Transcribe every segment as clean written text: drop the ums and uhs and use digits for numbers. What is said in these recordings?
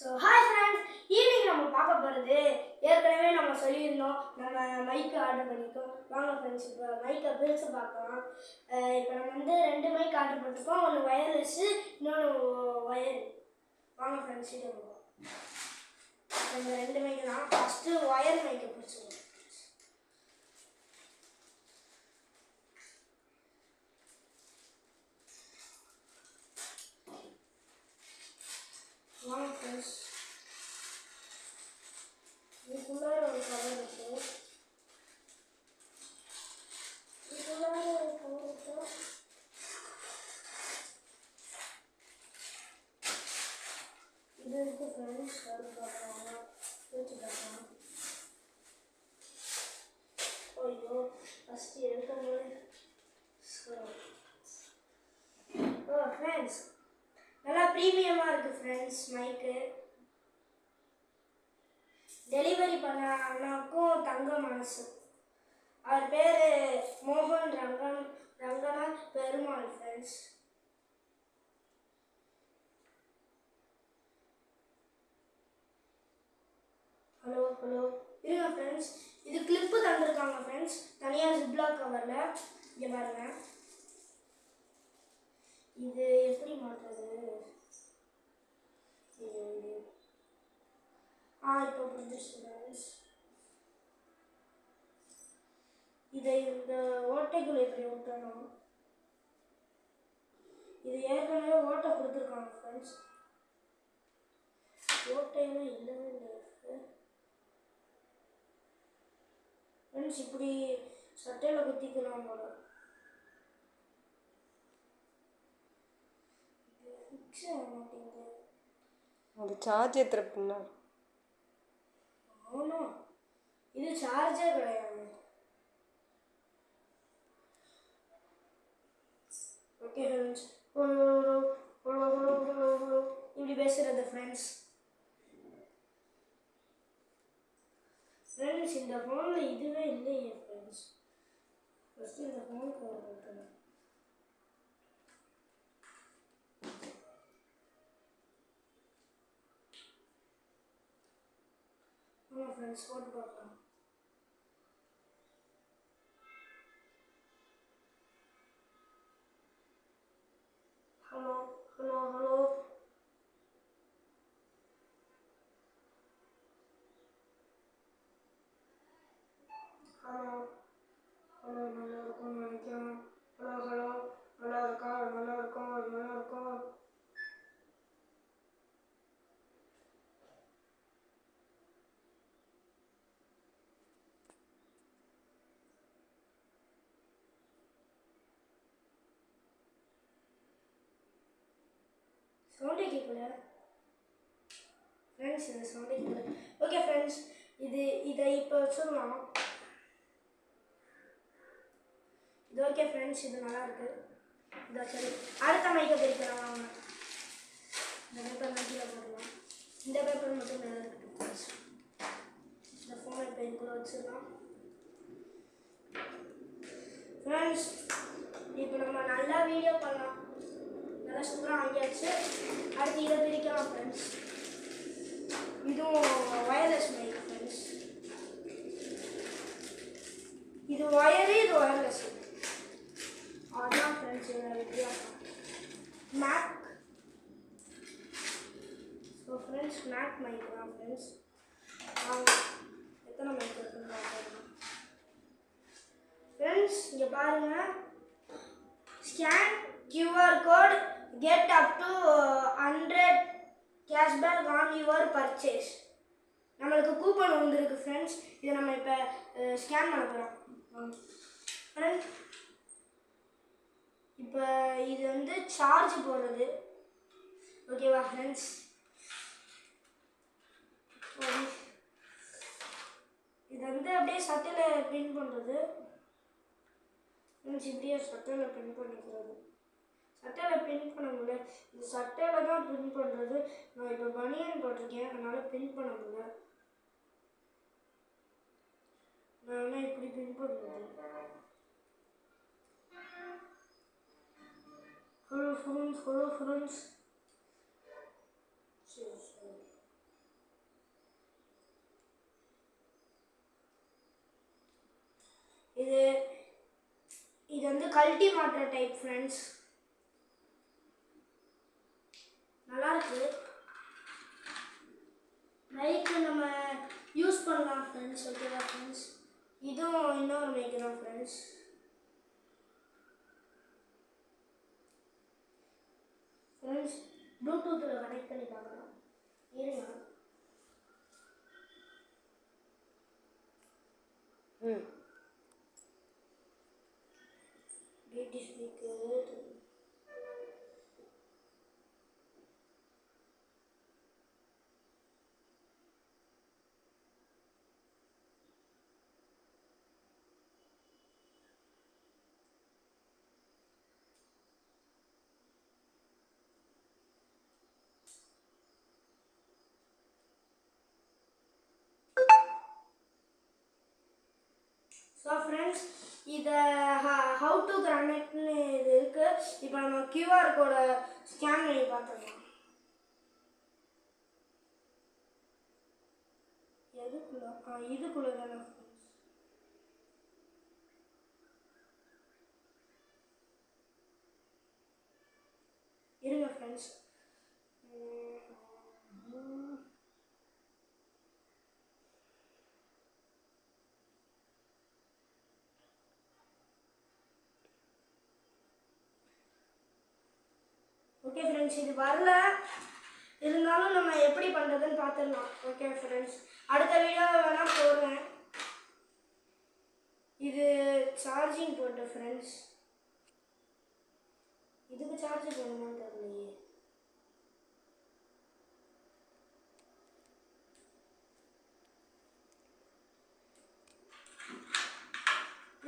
So hi friends, evening நம்ம பார்க்க போகிறது ஏற்கனவே நம்ம சொல்லியிருந்தோம். நம்ம மைக்கு ஆர்டர் பண்ணியிருக்கோம். வாங்க ஃப்ரெண்ட்ஸ், இப்போ மைக்கை பிரித்து பார்க்கலாம். இப்போ நம்ம வந்து 2 மைக் ஆர்டர் பண்ணியிருக்கோம். ஒன்று வயர்லெஸ்ஸு, இன்னொன்று ஒயர். வாங்க ஃப்ரெண்ட்ஸ், இது இந்த 2 மைக்கு தான். ஃபஸ்ட்டு ஒயர் மைக்கை பிரிச்சுக்கோங்க. வாங்க ஃப்ரெண்ட்ஸ், இதுக்குள்ளார ஒரு கவர் இருக்கு. இதுக்குள்ளார ஒரு கவர் இருக்கு. இது இருக்கு ஃப்ரெண்ட்ஸ். அது பார்க்கலாம், வச்சு பார்க்கலாம். ஐயோ, ஃபஸ்ட்டு எடுக்கும்போது ஃப்ரெண்ட்ஸ் நல்லா ப்ரீமியமாக இருக்குது ஃப்ரெண்ட்ஸ் மைக்கு. டெலிவரி பண்ண அண்ணாவுக்கும் தங்க மனசு. அவர் பேர் மோகன் Ranganath Perumal friends. Hello hello இருங்க ஃப்ரெண்ட்ஸ், இது கிளிப்பு தந்துருக்காங்க ஃப்ரெண்ட்ஸ், தனியாக ஜிப்லாக் கவரில். இங்கே பாருங்க, இது எப்படி மாட்டுறது? இப்போ புரிஞ்சிருச்சு ஃப்ரெண்ட்ஸ். இதை இந்த ஓட்டைக்குள்ள இப்படி விட்டணும். இது ஏற்கனவே ஓட்டை கொடுத்துருக்காங்க ஃப்ரெண்ட்ஸ். ஓட்டையெல்லாம் இல்லவே இல்லை ஃப்ரெண்ட்ஸ். இப்படி சட்டையில் குத்திக்கலாம் போல. அது சார்ஜ் ஏற்றுற பின்னா. ஆமாம், இது சார்ஜே கிடையாது. ஓகே ஃப்ரெண்ட்ஸ், இப்படி பேசுறது ஃப்ரெண்ட்ஸ். ஃப்ரெண்ட்ஸ், இந்த ஃபோனில் இதுவே இல்லையே ஃப்ரெண்ட்ஸ். ஃபஸ்ட்டு இந்த ஃபோனுக்கு வரணும். ஆமாம் ஃப்ரெண்ட்ஸ், போட்டு பார்க்கலாம். Hello hello hello hello hello, நல்லா இருக்கும் நினைக்கிறேன். ஹலோ ஹலோ, நல்லா இருக்கா? நல்லா இருக்கும், நல்லா இருக்கும். சவுண்டே கேட்கல ஃப்ரெண்ட்ஸ், இந்த சவுண்டே கேட்கல. ஓகே ஃப்ரெண்ட்ஸ், இதை இப்போ வச்சுடலாம். இது ஓகே ஃப்ரெண்ட்ஸ், இது நல்லா இருக்கு. இதை சரி, அடுத்த மைக்கை பிரிக்கலாம் வாங்க. இந்த பேப்பர் கீழே போடலாம். இந்த பேப்பர் மட்டும் நல்லா இருக்கு ஃப்ரெண்ட்ஸ். இந்த ஃபோனை இப்போ இதுக்குள்ளே வச்சிடலாம் ஃப்ரெண்ட்ஸ். இப்போ நம்ம நல்லா வீடியோ பண்ணலாம். நல்லா சூப்பராக வாங்கியாச்சு. அடுத்து இதை பிரிக்கலாம் ஃப்ரெண்ட்ஸ். இதுவும் வயர்லெஸ் மைக் ஃப்ரெண்ட்ஸ். இது ஒயரு, இது ஒயர்லெஸ். அதான் ஃப்ரெண்ட்ஸ் இதில் வித்தியாசம். மேக். ஸோ ஃப்ரெண்ட்ஸ், மேக் மைக் தான் ஃப்ரெண்ட்ஸ். எத்தனை மைக் இருக்குன்னு பார்க்கலாம் ஃப்ரெண்ட்ஸ். இங்கே பாருங்கள், scan QR code, get up to 100 cashback on your purchase. நம்மளுக்கு கூப்பன் வந்துருக்கு ஃப்ரெண்ட்ஸ். இதை நம்ம இப்போ ஸ்கேன் பண்ண போகிறோம் ஃப்ரெண்ட்ஸ். இப்போ இது வந்து சார்ஜ் போடுறது. ஓகேவா ஃப்ரெண்ட்ஸ்? இது வந்து அப்படியே சட்டையில் பிரிண்ட் பண்ணுறது ஃப்ரெண்ட்ஸ். இப்படியே சட்டையில் பிரிண்ட் பண்ணிக்கிறது. சட்டையில் பிரிண்ட் பண்ண முடியல, இது சட்டையில் தான் பிரிண்ட் பண்ணுறது. நான் இப்போ பனியன் போட்டிருக்கேன், அதனால் பிரிண்ட் பண்ண முடியல. நான் என்ன இப்படி பிரிண்ட் பண்ணுறது? Hello friends, hello friends. சரி சரி இது இது வந்து கழட்டி மாட்டுற டைப் ஃப்ரெண்ட்ஸ். நல்லா இருக்கு. மைக்கு நம்ம யூஸ் பண்ணலாம் ஃப்ரெண்ட்ஸ். ஓகேவா ஃப்ரெண்ட்ஸ்? இதுவும் இன்னொரு மைக்கு தான் ஃப்ரெண்ட்ஸ். ஃப்ரெண்ட்ஸ் ப்ளூடூத்தில் கனெக்ட் பண்ணி பார்க்கலாம். இருங்க. Beauty speaker. ஸோ ஃப்ரெண்ட்ஸ் இதை ஹவு டு கனெக்ட்னு இது இருக்குது. இப்போ நம்ம QR கோடை ஸ்கேன் பண்ணி பார்த்துக்கலாம். எதுக்குள்ள? இதுக்குள்ளே தானே ஃப்ரெண்ட்ஸ். இருங்க ஃப்ரெண்ட்ஸ். ஓகே ஃப்ரெண்ட்ஸ், இது வரல. இருந்தாலும் நம்ம எப்படி பண்ணுறதுன்னு பார்த்துடலாம். ஓகே ஃப்ரெண்ட்ஸ், அடுத்த வீடியோவை வேணால் போடுறேன். இது சார்ஜிங் போட்டு ஃப்ரெண்ட்ஸ். இதுக்கு சார்ஜ் பண்ணணுமான்னு தெரியலையே.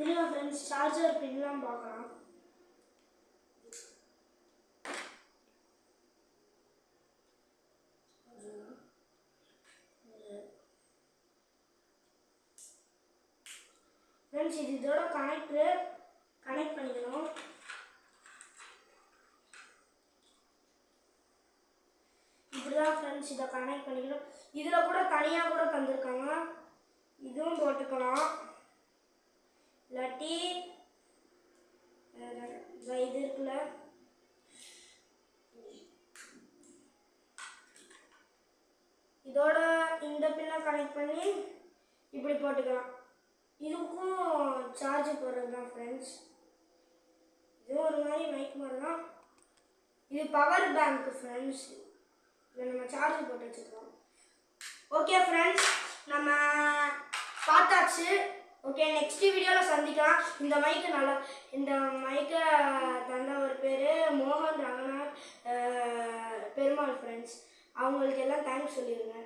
இல்லையா ஃப்ரெண்ட்ஸ், சார்ஜர் பின்லாம் பார்க்கலாம். ஃப்ரெண்ட்ஸ் இது இதோட கனெக்ட் பண்ணிக்கணும். இப்படிதான் ஃப்ரெண்ட்ஸ் இதை கனெக்ட் பண்ணிக்கணும். இதில் கூட தனியாக கூட தந்திருக்காங்க. இதுவும் போட்டுக்கலாம். இல்லாட்டி இது இருக்குல்ல, இதோட இந்த பின்னை கனெக்ட் பண்ணி இப்படி போட்டுக்கலாம். இதுக்கும் சார்ஜ் போடுறது தான் ஃப்ரெண்ட்ஸ். இதுவும் ஒரு மாதிரி மைக் மாதிரி தான். இது பவர் பேங்க் ஃப்ரெண்ட்ஸ். இதில் நம்ம சார்ஜ் போட்டு வச்சுக்கலாம். ஓகே ஃப்ரெண்ட்ஸ், நம்ம பார்த்தாச்சு. ஓகே, நெக்ஸ்ட் வீடியோவில் சந்திக்கலாம். இந்த மைக்கை தந்த ஒரு பேர் மோகன் ரங்கநாத் பெருமாள் ஃப்ரெண்ட்ஸ். அவங்களுக்கு எல்லாம் தேங்க்ஸ் சொல்லிடுங்க.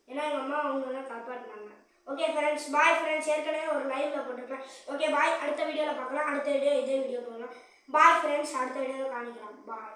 ஏன்னா எங்கள் அம்மா அவங்களெல்லாம் காப்பாற்றினாங்க. Okay friends, bye friends. ஏற்கனவே ஒரு லைவில் போட்டிருப்பேன். ஓகே பாய், அடுத்த வீடியோவில் பார்க்கலாம். அடுத்த வீடியோ இதே வீடியோ போகலாம். பாய் ஃப்ரெண்ட்ஸ், அடுத்த வீடியோவில் காணிக்கலாம். பாய்.